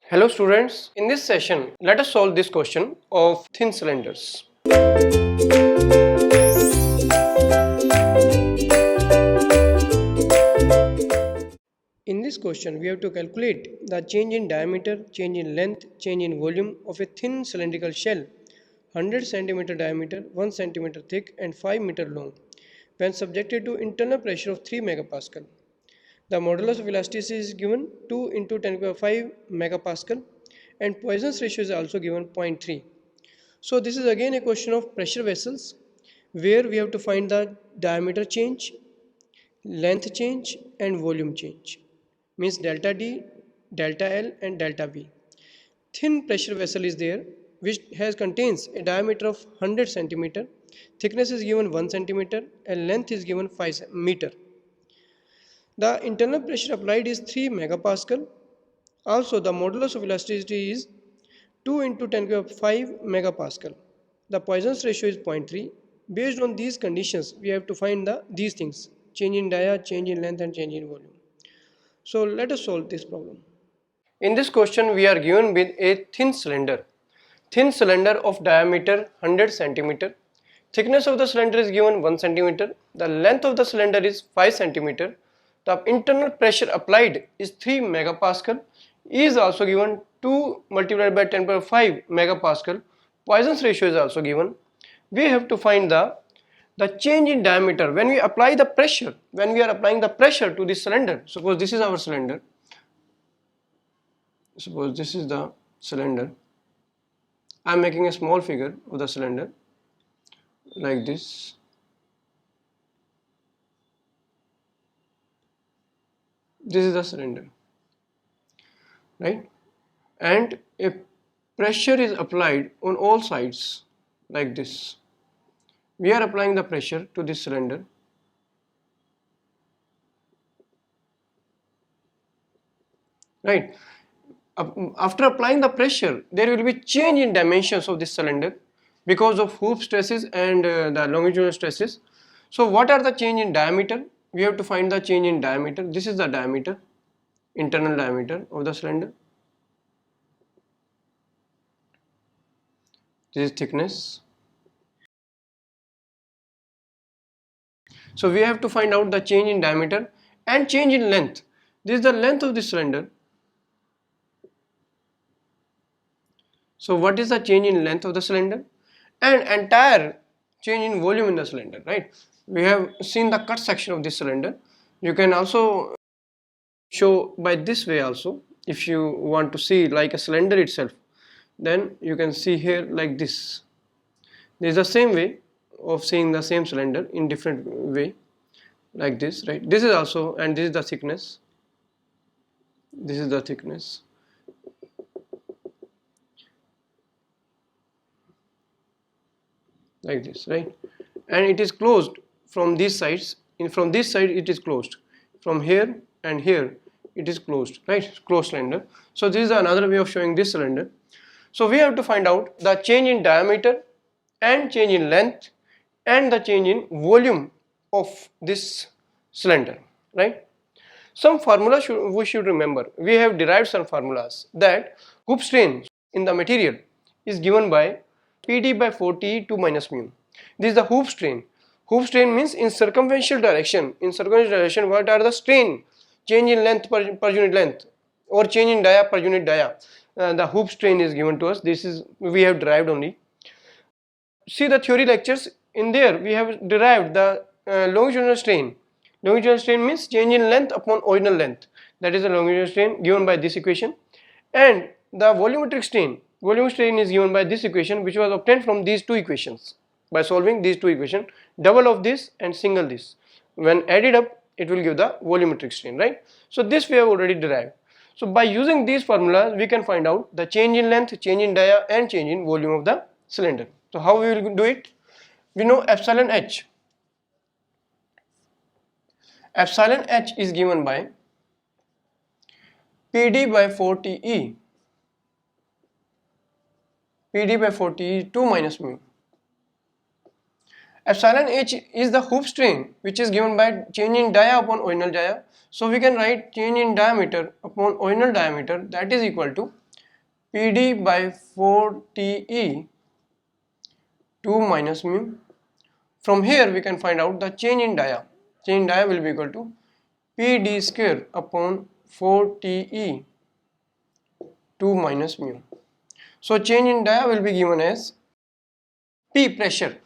Hello students, in this session let us solve this question of thin cylinders. In this question we have to calculate the change in diameter, change in length, change in volume of a thin cylindrical shell 100 cm diameter, 1 cm thick and 5 meter long when subjected to internal pressure of 3 megapascal. The modulus of elasticity is given 2 into 10 to the power 5 megapascal and Poisson's ratio is also given 0.3. So this is again a question of pressure vessels where we have to find the diameter change, length change and volume change, means delta D, delta L and delta V. Thin pressure vessel is there which contains a diameter of 100 centimeter, thickness is given 1 centimeter and length is given 5 meter. The internal pressure applied is 3 megapascal. Also the modulus of elasticity is 2 into 10 to the power 5 megapascal. The Poisson's ratio is 0.3. Based on these conditions, we have to find these things: change in dia, change in length and change in volume. So let us solve this problem. In this question, we are given with a thin cylinder. Thin cylinder of diameter 100 centimeter. Thickness of the cylinder is given 1 centimeter. The length of the cylinder is 5 centimeter. The internal pressure applied is 3 megapascal. E is also given 2 multiplied by 10 to the power 5 megapascal. Poisson's ratio is also given. We have to find the change in diameter when we apply the pressure. When we are applying the pressure to this cylinder, suppose this is our cylinder. Suppose this is the cylinder. I am making a small figure of the cylinder like this. This is the cylinder, right? And a pressure is applied on all sides like this. We are applying the pressure to this cylinder. Right? After applying the pressure, there will be change in dimensions of this cylinder because of hoop stresses and the longitudinal stresses. So what are the change in diameter? We have to find the change in diameter. This is the diameter, internal diameter of the cylinder. This is thickness. So we have to find out the change in diameter and change in length. This is the length of the cylinder. So what is the change in length of the cylinder? And entire change in volume in the cylinder, right? We have seen the cut section of this cylinder. You can also show by this way also. If you want to see like a cylinder itself, then you can see here like this. This is the same way of seeing the same cylinder in different way, like this, right? This is also, and this is the thickness. This is the thickness. Like this, right? And it is closed from these sides. From this side it is closed. From here and here it is closed, right? Closed cylinder. So this is another way of showing this cylinder. So we have to find out the change in diameter and change in length and the change in volume of this cylinder, right? Some formula we should remember. We have derived some formulas that hoop strain in the material is given by PD by 4T 2 minus mu. This is the hoop strain. Hoop strain means in circumferential direction. In circumferential direction, what are the strain? Change in length per unit length or change in dia per unit dia. The hoop strain is given to us. This is we have derived only. See the theory lectures. In there we have derived the longitudinal strain. Longitudinal strain means change in length upon original length. That is the longitudinal strain given by this equation. And the volumetric strain. Volume strain is given by this equation, which was obtained from these two equations. By solving these two equations, double of this and single this, when added up it will give the volumetric strain, right? So this we have already derived. So by using these formulas we can find out the change in length, change in dia and change in volume of the cylinder. So how we will do it? We know epsilon h. Epsilon h is given by PD by 4TE. PD by 4T 2 minus mu. Epsilon h is the hoop strain which is given by change in dia upon original dia. So we can write change in diameter upon original diameter, that is equal to PD by 4TE 2 minus mu. From here we can find out the change in dia. Change in dia will be equal to PD square upon 4TE 2 minus mu. So change in dia will be given as P pressure.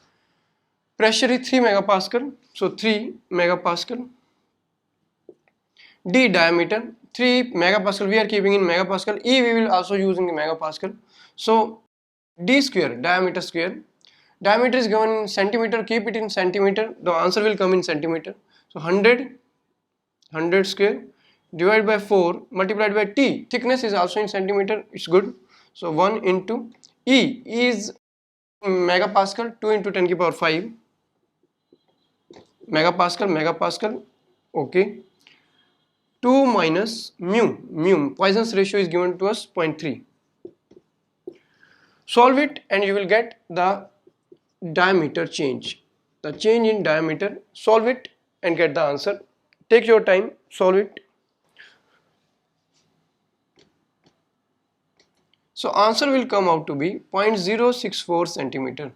Pressure is 3 megapascal. So 3 megapascal. D diameter 3 megapascal. We are keeping in megapascal. E we will also use in megapascal. So D square, diameter square. Diameter is given in centimeter. Keep it in centimeter. The answer will come in centimeter. So 100 square divided by 4 multiplied by T. Thickness is also in centimeter. It's good. So 1 into E is megapascal. 2 into 10 to the power 5 megapascal. Okay. 2 minus mu. Poisson's ratio is given to us 0.3. Solve it and you will get the diameter change. The change in diameter. Solve it and get the answer. Take your time, solve it. So answer will come out to be 0.064 centimeter.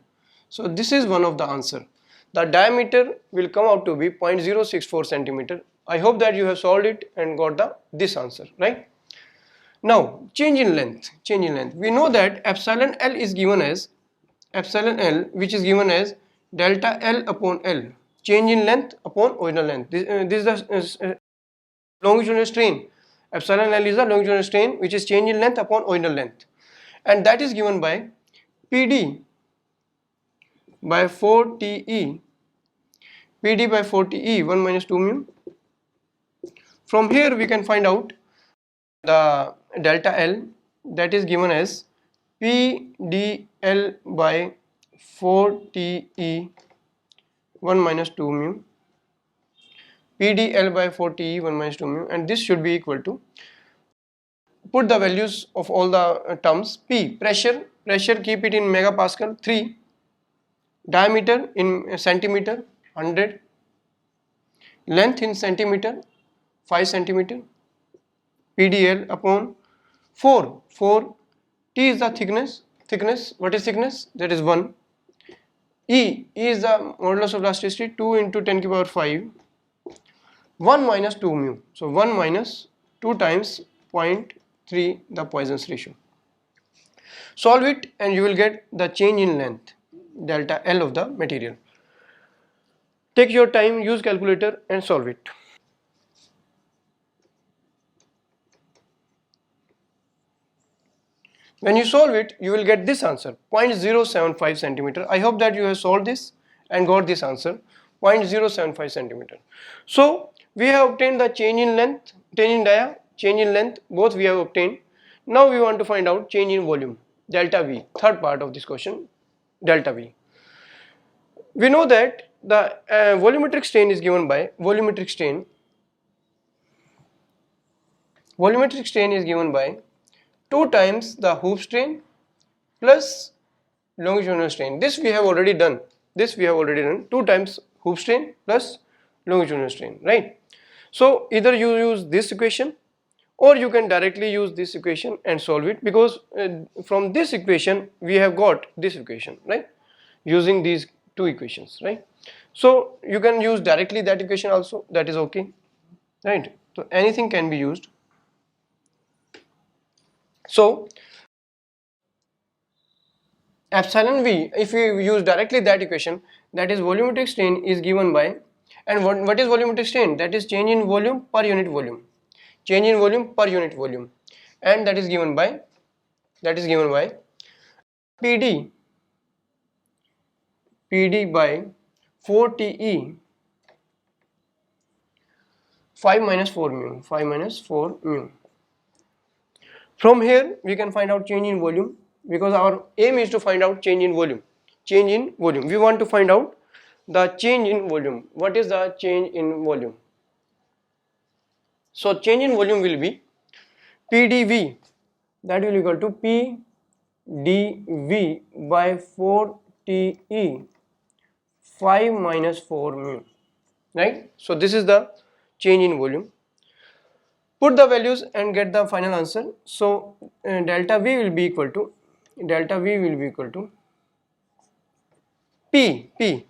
So this is one of the answer. The diameter will come out to be 0.064 centimeter. I hope that you have solved it and got this answer, right? Now change in length. We know that epsilon L is given as which is given as delta L upon L. Change in length upon original length. This is the longitudinal strain. Epsilon L is the longitudinal strain which is change in length upon original length. And that is given by PD by 4TE. PD by 4TE 1 minus 2 mu. From here we can find out the delta L, that is given as PdL by 4TE 1 minus 2 mu. PdL by 4TE 1 minus 2 mu, and this should be equal to, put the values of all the terms. P pressure keep it in megapascal 3, diameter in centimeter 100, length in centimeter 5 centimeter, PdL upon 4. T is the thickness. What is thickness? That is 1. E is the modulus of elasticity, 2 into 10 to the power 5. 1 minus 2 mu. So 1 minus 2 times 0.3, the Poisson's ratio. Solve it and you will get the change in length, delta L of the material. Take your time, use calculator and solve it. When you solve it, you will get this answer, 0.075 centimeter. I hope that you have solved this and got this answer, 0.075 centimeter. So we have obtained the change in length, change in dia, change in length, both we have obtained. Now we want to find out change in volume, delta V, third part of this question, delta V. We know that the volumetric strain is given by volumetric strain is given by 2 times the hoop strain plus longitudinal strain. This we have already done. 2 times hoop strain plus longitudinal strain, right? So either you use this equation or you can directly use this equation and solve it, because from this equation we have got this equation, right? Using these two equations, right? So you can use directly that equation also, that is okay, right? So anything can be used. So epsilon V, if we use directly that equation, that is volumetric strain is given by, and what is volumetric strain? That is change in volume per unit volume, and that is given by PD by 4TE 5 minus 4 mu. From here we can find out change in volume, because our aim is to find out change in volume. We want to find out the change in volume. What is the change in volume? So change in volume will be PdV, that will equal to PdV by 4TE 5 minus 4 mu, right? So this is the change in volume. Put the values and get the final answer. So delta V will be equal to P.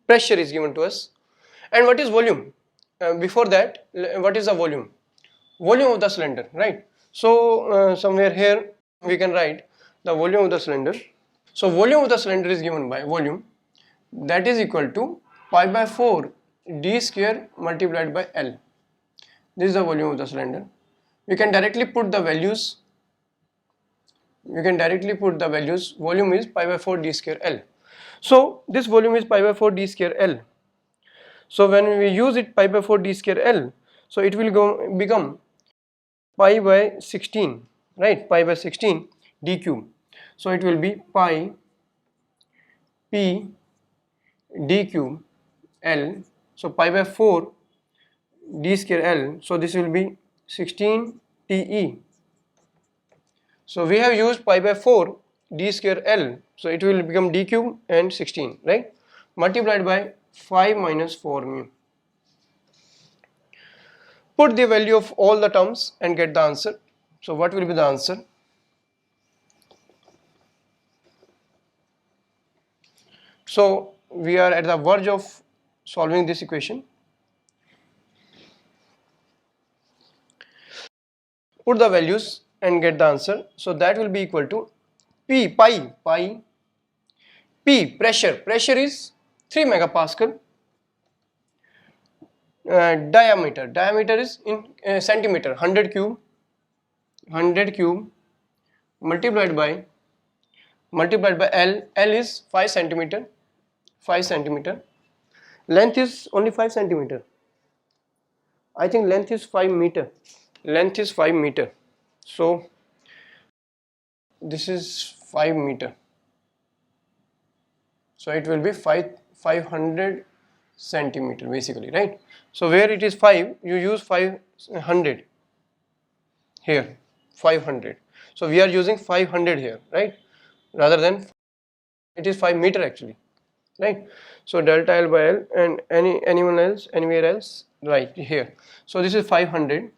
Pressure is given to us. And what is volume? Before that, what is the volume? Volume of the cylinder, right? So somewhere here we can write the volume of the cylinder. So volume of the cylinder is given by volume, that is equal to pi by 4 d square multiplied by L. This is the volume of the cylinder. We can directly put the values. Volume is pi by 4 d square L. So this volume is pi by 4 d square L. So when we use it pi by 4 d square L, so it will become pi by 16, right? Pi by 16 d cube. So it will be pi p d cube L. So pi by 4 d square L. So this will be 16 TE. So we have used pi by 4 d square L. So it will become d cube and 16, right? Multiplied by 5 minus 4 mu. Put the value of all the terms and get the answer. So what will be the answer? So we are at the verge of solving this equation. Put the values and get the answer. So that will be equal to P, pressure is 3 megapascal. Diameter is in centimeter, 100 cube multiplied by L is 5 centimeter. Length is only 5 centimeter. I think length is 5 meter. So this is 5 meter. So it will be 500 centimeter basically, right? So where it is 5, you use 500 here, 500. So we are using 500 here, right? Rather than it is 5 meter actually, right? So delta L by L, and anywhere else, right here. So this is 500.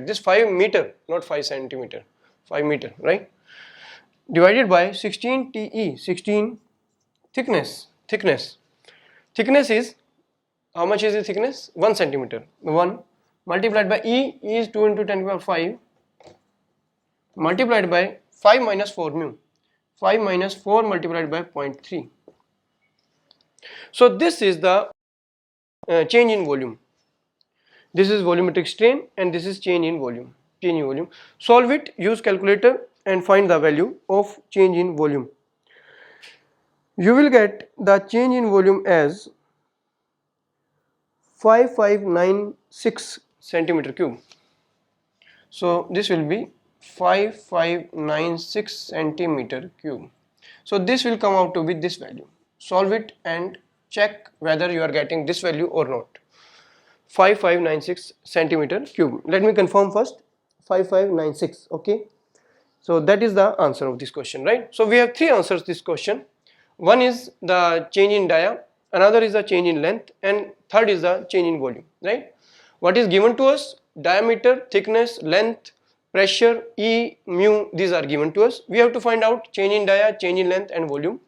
This 5 meter, not 5 centimeter, 5 meter, right? Divided by 16 TE, 16 thickness is, how much is the thickness? 1 centimeter. 1 multiplied by E is 2 into 10 power 5 multiplied by 5 minus 4 mu. 5 minus 4 multiplied by 0.3. So this is the change in volume. This is volumetric strain and this is change in volume. Solve it, use calculator and find the value of change in volume. You will get the change in volume as 5596 centimeter cube. So this will be 5596 centimeter cube. So this will come out to be this value. Solve it and check whether you are getting this value or not. 5596 centimeter cube. Let me confirm first. 5596. Okay. So that is the answer of this question, right? So we have 3 answers to this question. One is the change in dia, another is the change in length, and third is the change in volume, right? What is given to us? Diameter, thickness, length, pressure, E, mu, these are given to us. We have to find out change in dia, change in length and volume.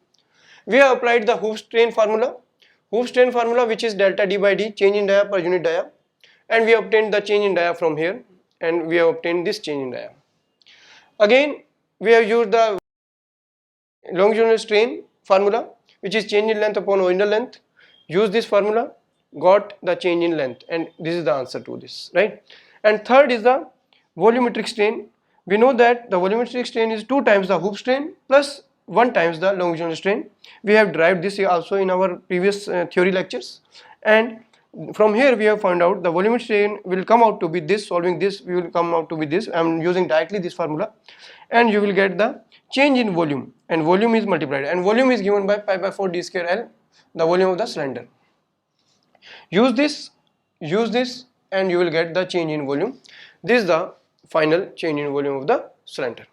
We have applied the Hooke's strain formula, which is delta D by D, change in dia per unit dia, and we obtained the change in dia from here, and we have obtained this change in dia. Again, we have used the longitudinal strain formula, which is change in length upon original length. Use this formula, got the change in length, and this is the answer to this, right? And third is the volumetric strain. We know that the volumetric strain is 2 times the Hooke's strain plus 1 times the longitudinal strain. We have derived this also in our previous theory lectures, and from here we have found out the volumetric strain will come out to be this. Solving this, we will come out to be this. I am using directly this formula, and you will get the change in volume, and volume is multiplied, and volume is given by pi by 4 d square L, the volume of the cylinder. Use this, and you will get the change in volume. This is the final change in volume of the cylinder.